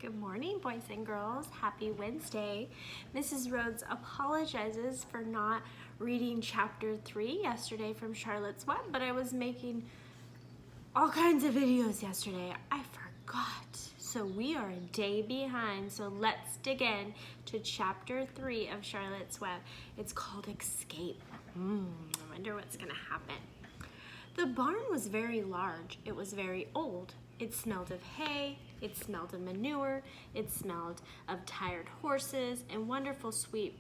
Good morning, boys and girls. Happy Wednesday. Mrs. Rhodes apologizes for not reading chapter 3 yesterday from Charlotte's Web, but I was making all kinds of videos yesterday. I forgot. So we are a day behind. So let's dig in to chapter 3 of Charlotte's Web. It's called Escape. I wonder what's going to happen. The barn was very large. It was very old. It smelled of hay, it smelled of manure, it smelled of tired horses and wonderful sweet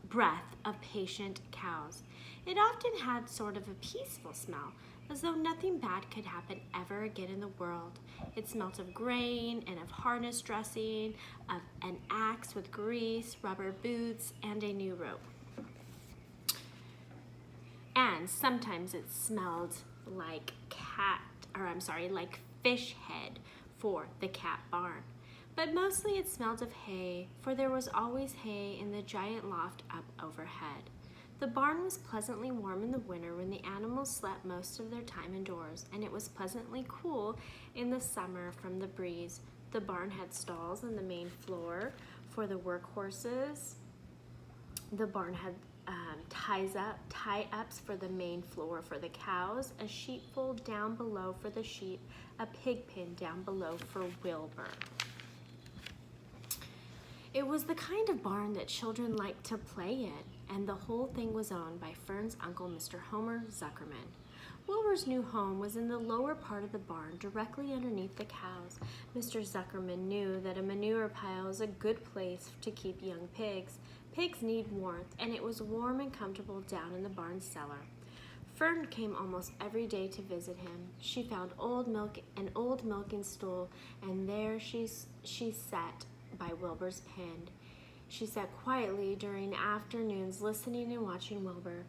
breath of patient cows. It often had sort of a peaceful smell, as though nothing bad could happen ever again in the world. It smelt of grain and of harness dressing, of an axe with grease, rubber boots, and a new rope. And sometimes it smelled like like fish head for the cat barn. But mostly it smelled of hay, for there was always hay in the giant loft up overhead. The barn was pleasantly warm in the winter when the animals slept most of their time indoors, and it was pleasantly cool in the summer from the breeze. The barn had stalls on the main floor for the workhorses. The barn had tie-ups for the main floor for the cows, a sheepfold down below for the sheep, a pig pen down below for Wilbur. It was the kind of barn that children liked to play in, and the whole thing was owned by Fern's uncle, Mr. Homer Zuckerman. Wilbur's new home was in the lower part of the barn, directly underneath the cows. Mr. Zuckerman knew that a manure pile is a good place to keep young pigs. Pigs need warmth, and it was warm and comfortable down in the barn cellar. Fern came almost every day to visit him. She found an old milking stool, and there she sat by Wilbur's pen. She sat quietly during afternoons, listening and watching Wilbur.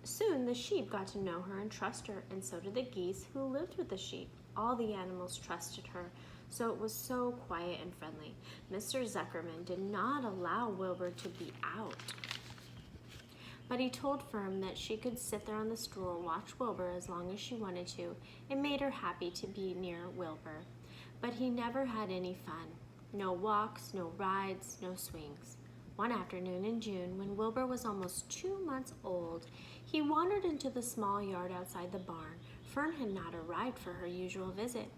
Soon the sheep got to know her and trust her, and so did the geese who lived with the sheep. All the animals trusted her, so it was so quiet and friendly. Mr. Zuckerman did not allow Wilbur to be out, but he told Fern that she could sit there on the stool and watch Wilbur as long as she wanted to. It made her happy to be near Wilbur. But he never had any fun. No walks, no rides, no swings. One afternoon in June, when Wilbur was almost 2 months old, he wandered into the small yard outside the barn. Fern had not arrived for her usual visit.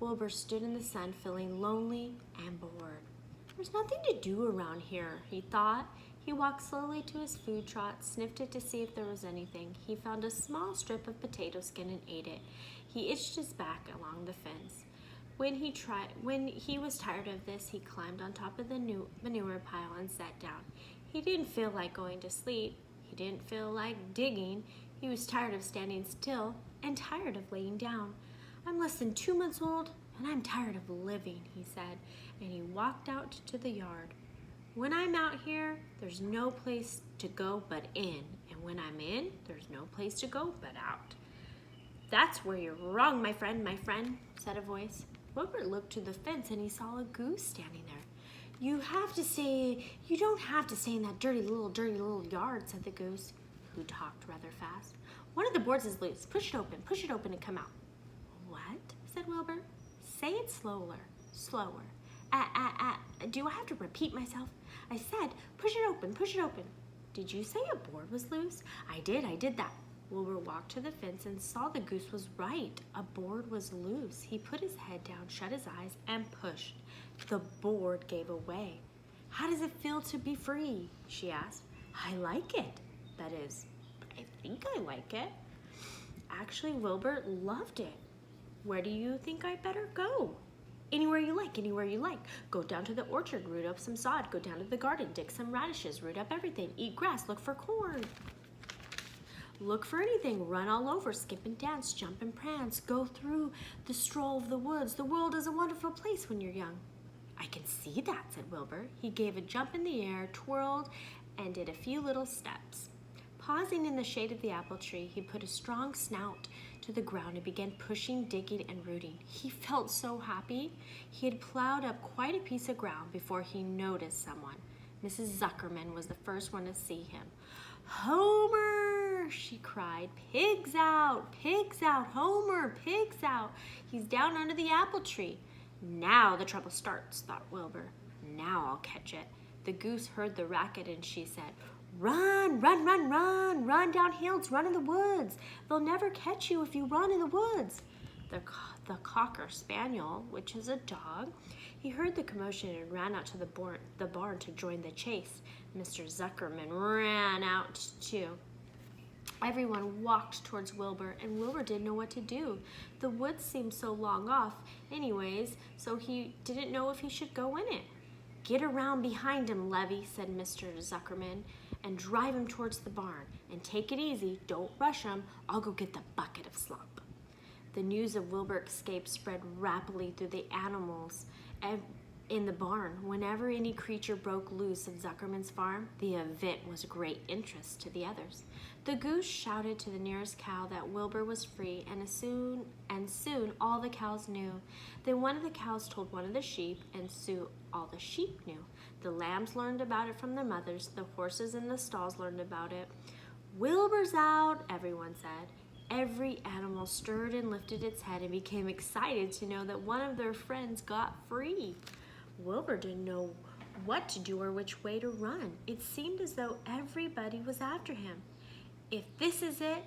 Wilbur stood in the sun, feeling lonely and bored. There's nothing to do around here, he thought. He walked slowly to his food trot, sniffed it to see if there was anything. He found a small strip of potato skin and ate it. He itched his back along the fence. When he was tired of this, he climbed on top of the new manure pile and sat down. He didn't feel like going to sleep. He didn't feel like digging. He was tired of standing still and tired of laying down. I'm less than 2 months old, and I'm tired of living, he said, and he walked out to the yard. When I'm out here, there's no place to go but in, and when I'm in, there's no place to go but out. That's where you're wrong, my friend, said a voice. Wilbur looked to the fence and he saw a goose standing there. You don't have to stay in that dirty little yard, said the goose, who talked rather fast. One of the boards is loose. Push it open and come out. What? Said Wilbur. Say it slower. Do I have to repeat myself? I said, push it open. Did you say a board was loose? I did that. Wilbur walked to the fence and saw the goose was right. A board was loose. He put his head down, shut his eyes, and pushed. The board gave away. How does it feel to be free? She asked. I like it. That is, I think I like it. Actually, Wilbur loved it. Where do you think I'd better go? Anywhere you like. Go down to the orchard, root up some sod. Go down to the garden, dig some radishes, root up everything. Eat grass, look for corn. Look for anything, run all over, skip and dance, jump and prance, go through the stroll of the woods. The world is a wonderful place when you're young. I can see that, said Wilbur. He gave a jump in the air, twirled, and did a few little steps. Pausing in the shade of the apple tree, he put a strong snout to the ground and began pushing, digging, and rooting. He felt so happy. He had plowed up quite a piece of ground before he noticed someone. Mrs. Zuckerman was the first one to see him. Homer, she cried. Pigs out, Homer, pigs out. He's down under the apple tree. Now the trouble starts, thought Wilbur. Now I'll catch it. The goose heard the racket and she said, Run, run, run, run, run down hills, run in the woods. They'll never catch you if you run in the woods. The cocker spaniel, which is a dog, he heard the commotion and ran out to the barn to join the chase. Mr. Zuckerman ran out too. Everyone walked towards Wilbur, and Wilbur didn't know what to do. The woods seemed so long off anyways, so he didn't know if he should go in it. Get around behind him, Levy, said Mr. Zuckerman, and drive him towards the barn. And take it easy, don't rush him. I'll go get the bucket of slop. The news of Wilbur's escape spread rapidly through the animals in the barn. Whenever any creature broke loose at Zuckerman's farm, the event was of great interest to the others. The goose shouted to the nearest cow that Wilbur was free, and soon all the cows knew. Then one of the cows told one of the sheep, and soon all the sheep knew. The lambs learned about it from their mothers. The horses in the stalls learned about it. Wilbur's out, everyone said. Every animal stirred and lifted its head and became excited to know that one of their friends got free. Wilbur didn't know what to do or which way to run. It seemed as though everybody was after him. If this is it,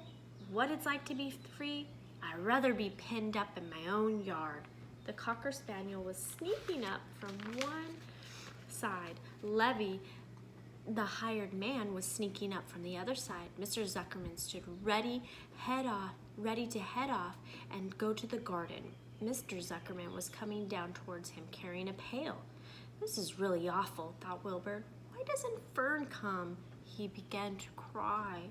what it's like to be free, I'd rather be pinned up in my own yard. The cocker spaniel was sneaking up from one side. Levy, the hired man, was sneaking up from the other side. Mr. Zuckerman stood ready to head off and go to the garden. Mr. Zuckerman was coming down towards him carrying a pail. This is really awful, thought Wilbur. Why doesn't Fern come? He began to cry.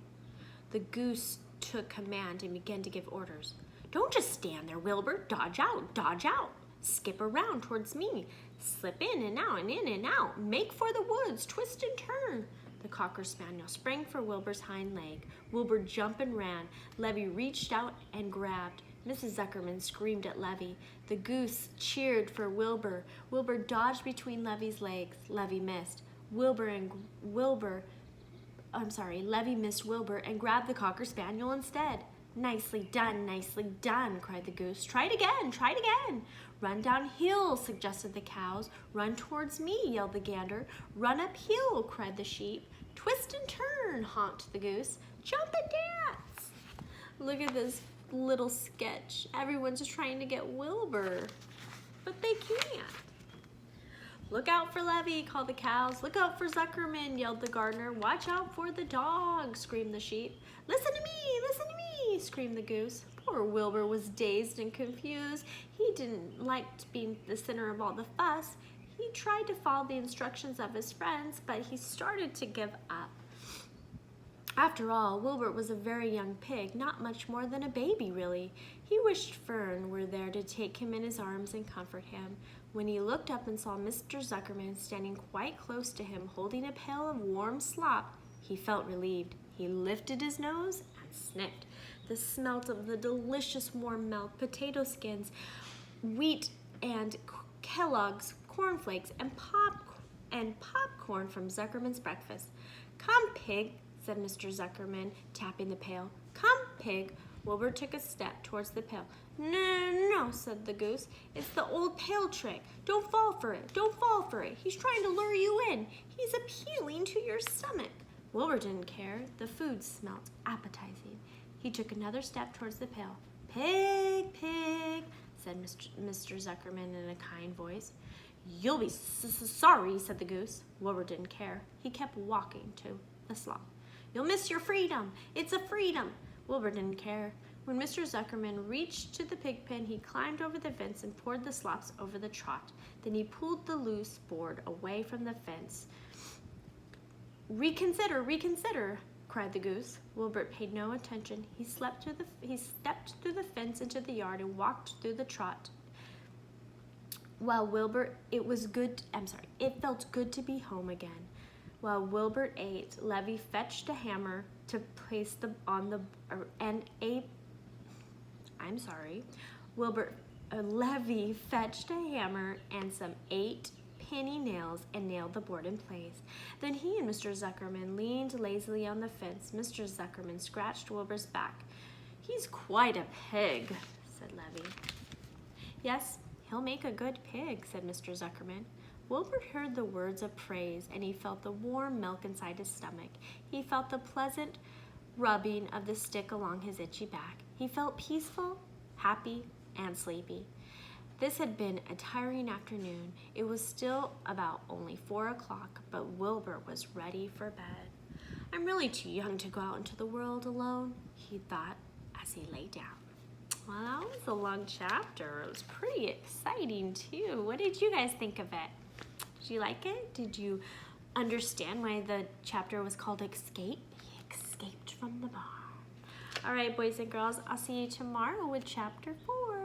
The goose took command and began to give orders. Don't just stand there, Wilbur. Dodge out, dodge out. Skip around towards me. Slip in and out and in and out. Make for the woods. Twist and turn. The cocker spaniel sprang for Wilbur's hind leg. Wilbur jumped and ran. Levy reached out and grabbed. Mrs. Zuckerman screamed at Levy. The goose cheered for Wilbur. Wilbur dodged between Levy's legs. Levy missed. Levy missed Wilbur and grabbed the cocker spaniel instead. Nicely done, cried the goose. Try it again. Run downhill, suggested the cows. Run towards me, yelled the gander. Run uphill, cried the sheep. Twist and turn, honked the goose. Jump and dance. Look at this little sketch. Everyone's just trying to get Wilbur, but they can't. Look out for Levy, called the cows. Look out for Zuckerman, yelled the gardener. Watch out for the dog, screamed the sheep. Listen to me, screamed the goose. Poor Wilbur was dazed and confused. He didn't like being the center of all the fuss. He tried to follow the instructions of his friends, but he started to give up. After all, Wilbur was a very young pig, not much more than a baby, really. He wished Fern were there to take him in his arms and comfort him. When he looked up and saw Mr. Zuckerman standing quite close to him, holding a pail of warm slop, he felt relieved. He lifted his nose and sniffed. The smell of the delicious warm milk, potato skins, wheat and Kellogg's cornflakes, and popcorn from Zuckerman's breakfast. Come, pig, said Mr. Zuckerman, tapping the pail. Come, pig. Wilbur took a step towards the pail. No, said the goose. It's the old pail trick. Don't fall for it. He's trying to lure you in. He's appealing to your stomach. Wilbur didn't care. The food smelt appetizing. He took another step towards the pail. Pig, said Mr. Zuckerman in a kind voice. You'll be sorry, said the goose. Wilbur didn't care. He kept walking to the slop. You'll miss your freedom. It's a freedom. Wilbur didn't care. When Mr. Zuckerman reached to the pig pen, he climbed over the fence and poured the slops over the trot. Then he pulled the loose board away from the fence. Reconsider, cried the goose. Wilbur paid no attention. He stepped through the fence into the yard and walked through the trot. It felt good to be home again. While Wilbur ate, Levy fetched a hammer to place Levy fetched a hammer and some 8 handy nails and nailed the board in place. Then he and Mr. Zuckerman leaned lazily on the fence. Mr. Zuckerman scratched Wilbur's back. "He's quite a pig," said Levy. "Yes, he'll make a good pig," said Mr. Zuckerman. Wilbur heard the words of praise, and he felt the warm milk inside his stomach. He felt the pleasant rubbing of the stick along his itchy back. He felt peaceful, happy, and sleepy. This had been a tiring afternoon. It was still about only 4 o'clock, but Wilbur was ready for bed. "I'm really too young to go out into the world alone," he thought as he lay down. Well, that was a long chapter. It was pretty exciting, too. What did you guys think of it? Did you like it? Did you understand why the chapter was called Escape? He escaped from the bar. All right, boys and girls, I'll see you tomorrow with chapter 4.